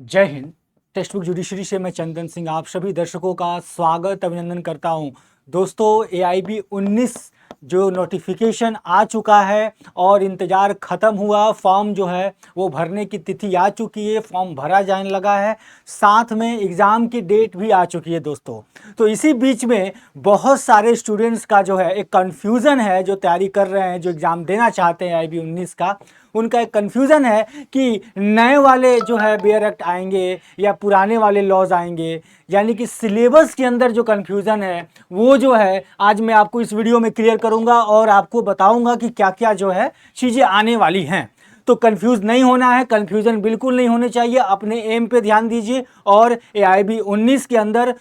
जय Hind. Text book judiciary से मैं चंदन सिंह आप सभी दर्शकों का स्वागत अभिनंदन करता हूं। दोस्तों AIB 19 जो नोटिफिकेशन आ चुका है और इंतज़ार ख़त्म हुआ। फॉर्म जो है वो भरने की तिथि आ चुकी है, फॉर्म भरा जाने लगा है, साथ में एग्ज़ाम की डेट भी आ चुकी है दोस्तों। तो इसी बीच में बहुत सारे स्टूडेंट्स का जो है एक कन्फ्यूज़न है, जो तैयारी कर रहे हैं, जो एग्ज़ाम देना चाहते हैं AIB 19 का, उनका एक कन्फ्यूज़न है कि नए वाले जो है बेयर एक्ट आएंगे या पुराने वाले लॉज आएंगे। यानी कि सिलेबस के अंदर जो कन्फ्यूज़न है वो जो है आज मैं आपको इस वीडियो में क्लियर करूंगा और आपको बताऊंगा कि क्या क्या जो है चीज़ें आने वाली हैं। तो कंफ्यूज नहीं होना है, कंफ्यूजन बिल्कुल नहीं होने चाहिए। अपने एम पे ध्यान दीजिए और AIB 19 के अंदर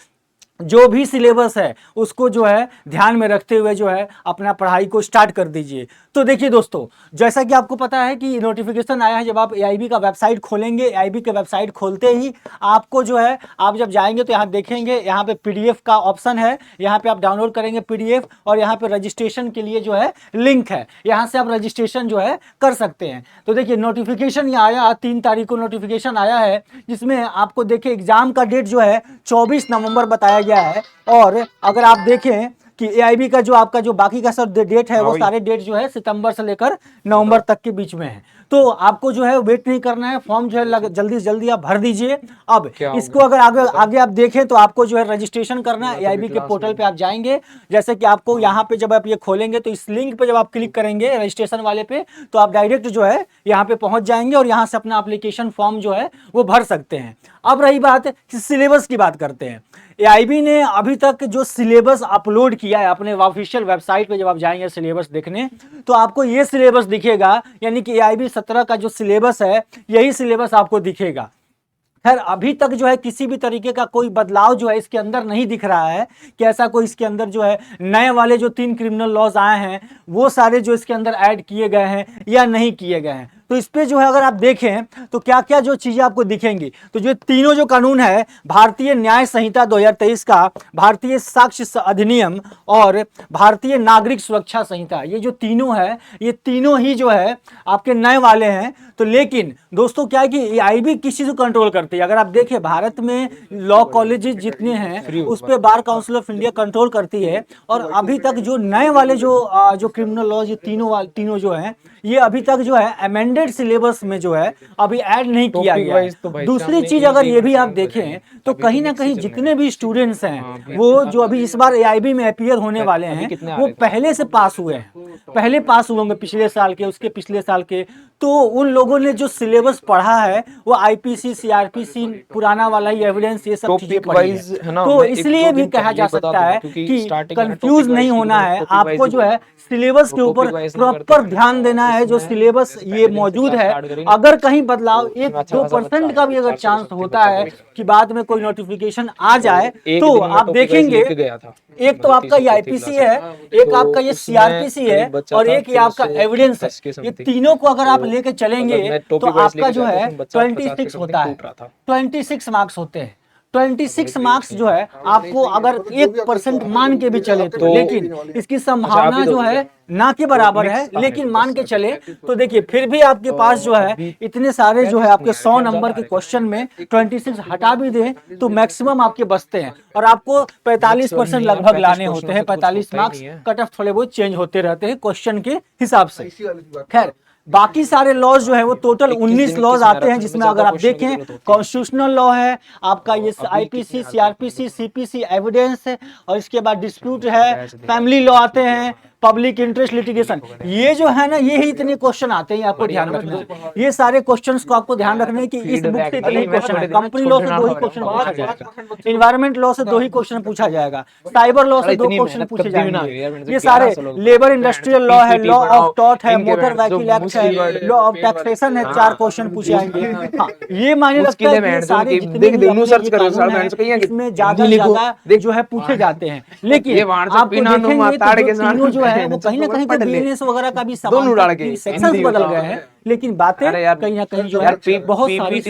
जो भी सिलेबस है उसको जो है ध्यान में रखते हुए जो है अपना पढ़ाई को स्टार्ट कर दीजिए। तो देखिए दोस्तों, जैसा कि आपको पता है कि नोटिफिकेशन आया है। जब आप AIB का वेबसाइट खोलेंगे, AIB के वेबसाइट खोलते ही आपको जो है, आप जब जाएंगे तो यहाँ देखेंगे, यहाँ पे PDF का ऑप्शन है, यहाँ पे आप डाउनलोड करेंगे PDF और यहाँ पे रजिस्ट्रेशन के लिए जो है लिंक है, यहाँ से आप रजिस्ट्रेशन जो है कर सकते हैं। तो देखिए नोटिफिकेशन ये आया 3 तारीख को नोटिफिकेशन आया है, जिसमें आपको देखिए एग्जाम का डेट जो है 24 नवंबर बताया गया है। और अगर आप देखें कि AIB का जो आपका जो बाकी का सब डेट है वो सारे डेट जो है सितंबर से लेकर नवंबर तक के बीच में है। तो आपको जो है वेट नहीं करना है, फॉर्म जो है जल्दी से जल्दी आप भर दीजिए। अब इसको अगर आगे आप देखें तो आपको जो है रजिस्ट्रेशन करना है। AIB के पोर्टल पे आप जाएंगे, जैसे कि आपको यहाँ पे जब आप ये खोलेंगे तो इस लिंक पे जब आप क्लिक करेंगे रजिस्ट्रेशन वाले पे, तो आप डायरेक्ट जो है यहाँ पे पहुंच जाएंगे और यहाँ से अपना एप्लीकेशन फॉर्म जो है वो भर सकते हैं। अब रही बात सिलेबस की, बात करते हैं। AIB ने अभी तक जो सिलेबस अपलोड किया है अपने ऑफिशियल वेबसाइट पे, जब आप जाएंगे सिलेबस देखने तो आपको ये सिलेबस दिखेगा, यानी कि AIB 17 का जो सिलेबस है यही सिलेबस आपको दिखेगा। खैर अभी तक जो है किसी भी तरीके का कोई बदलाव जो है इसके अंदर नहीं दिख रहा है कि ऐसा कोई इसके अंदर जो है नए वाले जो 3 क्रिमिनल लॉज आए हैं वो सारे जो इसके अंदर ऐड किए गए हैं या नहीं किए गए हैं। तो इस पे जो है अगर आप देखें तो क्या क्या जो चीज़ें आपको दिखेंगी, तो जो तीनों जो कानून है, भारतीय न्याय संहिता 2023 का, भारतीय साक्ष्य अधिनियम और भारतीय नागरिक सुरक्षा संहिता, ये जो तीनों है ये तीनों ही जो है आपके नए वाले हैं। तो लेकिन दोस्तों क्या है कि AIB किस चीज़ को कंट्रोल करती है। अगर आप देखें भारत में लॉ कॉलेजेस जितने हैं उस पर bar council of India control करती है। और अभी तक जो नए वाले जो क्रिमिनल लॉज ये तीनों जो हैं ये अभी तक जो है अमेंडेड सिलेबस में जो है अभी ऐड नहीं किया गया है। दूसरी चीज अगर ये भी आप देखें तो कहीं ना कहीं जितने भी स्टूडेंट्स हैं वो जो अभी इस बार AIB में अपीयर होने वाले हैं वो पहले से पास हुए हैं, पहले पास हुए होंगे पिछले साल के, उसके पिछले साल के। तो उन लोगों ने जो सिलेबस पढ़ा है वो IPC CRPC पुराना वाला ही एविडेंस ये सब चीजें पढ़ी है। तो इसलिए भी कहा जा सकता है कि कंफ्यूज नहीं होना है, आपको जो है सिलेबस के ऊपर प्रॉपर ध्यान देना है। जो सिलेबस ये मौजूद है, अगर कहीं बदलाव 1-2% का भी अगर चांस होता है कि बाद में कोई नोटिफिकेशन आ जाए तो आप देखेंगे एक तो आपका ये IPC है, एक आपका ये CRPC है और एक ये आपका एविडेंस है। ये तीनों को अगर आप लेके चलेंगे तो आपका जो है 26 होता है, 26 मार्क्स होते हैं। 26 मार्क्स जो है आपको अगर 1% मान के भी चले तो, लेकिन इसकी संभावना जो है ना के बराबर है, लेकिन मान के चले तो देखिए फिर भी आपके पास जो है इतने सारे जो है आपके 100 नंबर के क्वेश्चन में 26 हटा भी दें तो मैक्सिमम आपके बचते हैं और आपको 45% लगभग लाने होते हैं। 45 मार्क्स कट ऑफ थोड़े बहुत चेंज होते रहते हैं क्वेश्चन के हिसाब से। खैर बाकी सारे लॉज जो है वो टोटल 19 लॉज आते हैं, जिसमें अगर आप देखें कॉन्स्टिट्यूशनल लॉ है आपका, ये IPC CRPC CPC एविडेंस है और इसके बाद डिस्प्यूट है, फैमिली लॉ आते हैं, पब्लिक इंटरेस्ट लिटिगेशन, ये जो है ना ये ही इतने क्वेश्चन आते हैं, आपको ध्यान रखना है। ये सारे क्वेश्चंस को आपको ध्यान रखना है कि इस बुक से इतने ही क्वेश्चन है। कंपनी लॉ से 2 ही क्वेश्चन पूछा जाएगा, इन्वायरमेंट लॉ से 2 ही क्वेश्चन पूछा जाएगा, साइबर लॉ से 2 क्वेश्चन पूछे जाएंगे। ये सारे लेबर इंडस्ट्रियल लॉ है, लॉ ऑफ टॉर्ट है, मोटर व्हीकल एक्ट है, लॉ ऑफ टैक्सेशन है, 4 क्वेश्चन पूछे जाएंगे। हाँ, ये मायने रखता है कि सारे जितने इसमें ज्यादा जो है पूछे जाते हैं। लेकिन आपको देखेंगे तो तीनों जो है वो कहीं ना कहीं बीएनएस वगैरह का भी सेक्शंस बदल गए हैं, लेकिन बातें कहीं ना कहीं जो है बहुत सारी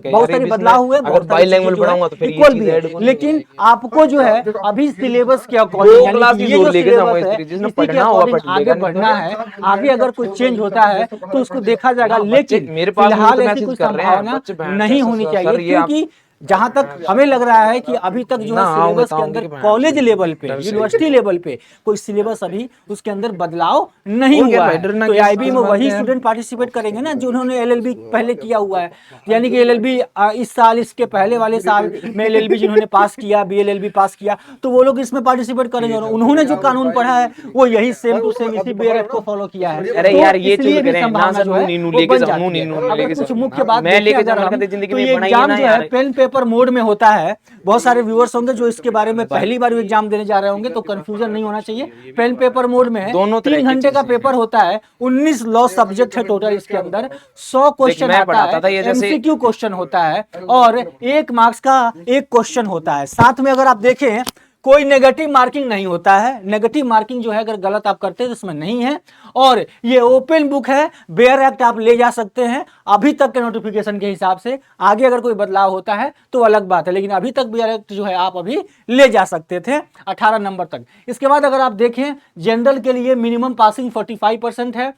बहुत सारे बदलाव हुए, बहुत सारी चीजें जो है इक्वल भी है। लेकिन आपको जो है अभी सिलेबस के अकॉर्डिंग, यानी ये जो सिलेबस है इसी के अकॉर्डिंग आगे बढ़ना है। आगे अगर कुछ चेंज होता है तो उसको देखा जाएगा, लेकिन फिलहाल ऐसी कोई संभावना नहीं होनी चाहिए, क्योंकि जहां तक हमें लग रहा है कि अभी तक जो है सिलेबस के अंदर कॉलेज लेवल पे, यूनिवर्सिटी लेवल पे कोई सिलेबस अभी उसके अंदर बदलाव नहीं हुआ है। तो एआईबी में वही स्टूडेंट पार्टिसिपेट करेंगे ना जो उन्होंने एलएलबी पहले किया हुआ है, यानी कि एलएलबी इस साल, इसके पहले वाले साल में एलएलबी जिन्होंने पास किया, बीएलएलबी पास किया, तो वो लोग इसमें पार्टिसिपेट करेंगे। और उन्होंने जो कानून पढ़ा है वो यही सेम टू सेम इसी बीआरएफ को फॉलो किया है। अरे यार ये चीज भी संभावना जो है वो बन जाती है। अगर कुछ मुख्य बात तो ये एग्जाम जो है पेन पेपर मोड में होता है। बहुत सारे व्यूअर्स होंगे जो इसके बारे में पहली बार एग्जाम देने जा रहे होंगे, तो कंफ्यूजन नहीं होना चाहिए। पेन पेपर मोड में है, 3 घंटे का पेपर होता है, 19 लॉ सब्जेक्ट है टोटल, इसके अंदर 100 क्वेश्चन आता है, एमसीक्यू क्वेश्चन होता है और 1 मार्क्स का 1 क्वेश्चन होता है। साथ में अगर आप देखें कोई नेगेटिव मार्किंग नहीं होता है। नेगेटिव मार्किंग जो है अगर गलत आप करते हैं तो इसमें नहीं है। और ये ओपन बुक है, बेयर एक्ट आप ले जा सकते हैं अभी तक के नोटिफिकेशन के हिसाब से। आगे अगर कोई बदलाव होता है तो अलग बात है, लेकिन अभी तक बेयर एक्ट जो है आप अभी ले जा सकते थे 18 नंबर तक। इसके बाद अगर आप देखें जनरल के लिए मिनिमम पासिंग 45% है,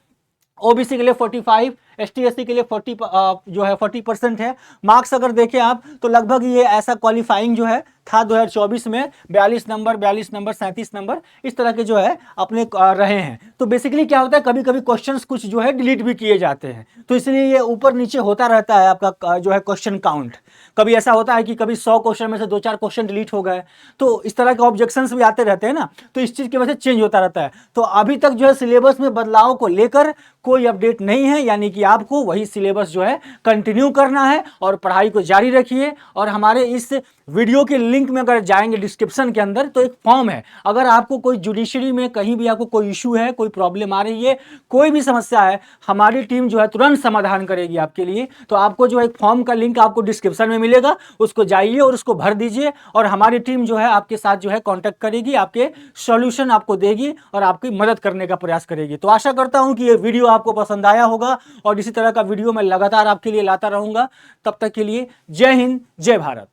ओबीसी के लिए 45, एसटी एससी के लिए 40% है। मार्क्स अगर देखें आप तो लगभग ये ऐसा क्वालिफाइंग जो है था 2024 में 42 नंबर 37 नंबर इस तरह के जो है अपने रहे हैं। तो बेसिकली क्या होता है, कभी कभी क्वेश्चंस कुछ जो है डिलीट भी किए जाते हैं, तो इसलिए ये ऊपर नीचे होता रहता है आपका जो है क्वेश्चन काउंट। कभी ऐसा होता है कि कभी 100 क्वेश्चन में से 2-4 क्वेश्चन डिलीट हो गए, तो इस तरह के ऑब्जेक्शंस भी आते रहते हैं ना, तो इस चीज़ की वजह से चेंज होता रहता है। तो अभी तक जो है सिलेबस में बदलाव को लेकर कोई अपडेट नहीं है, यानी कि आपको वही सिलेबस जो है कंटिन्यू करना है और पढ़ाई को जारी रखिए। और हमारे इस वीडियो के लिंक में अगर जाएंगे डिस्क्रिप्शन के अंदर तो एक फॉर्म है, अगर आपको कोई जुडिशरी में कहीं भी आपको कोई इशू है, कोई प्रॉब्लम आ रही है, कोई भी समस्या है, हमारी टीम जो है तुरंत समाधान करेगी आपके लिए। तो आपको जो है एक फॉर्म का लिंक आपको डिस्क्रिप्शन में मिलेगा, उसको जाइए और उसको भर दीजिए और हमारी टीम जो है आपके साथ जो है कॉन्टैक्ट करेगी, आपके सॉल्यूशन आपको देगी और आपकी मदद करने का प्रयास करेगी। तो आशा करता हूं कि ये वीडियो आपको पसंद आया होगा और इसी तरह का वीडियो मैं लगातार आपके लिए लाता रहूंगा। तब तक के लिए जय हिंद, जय भारत।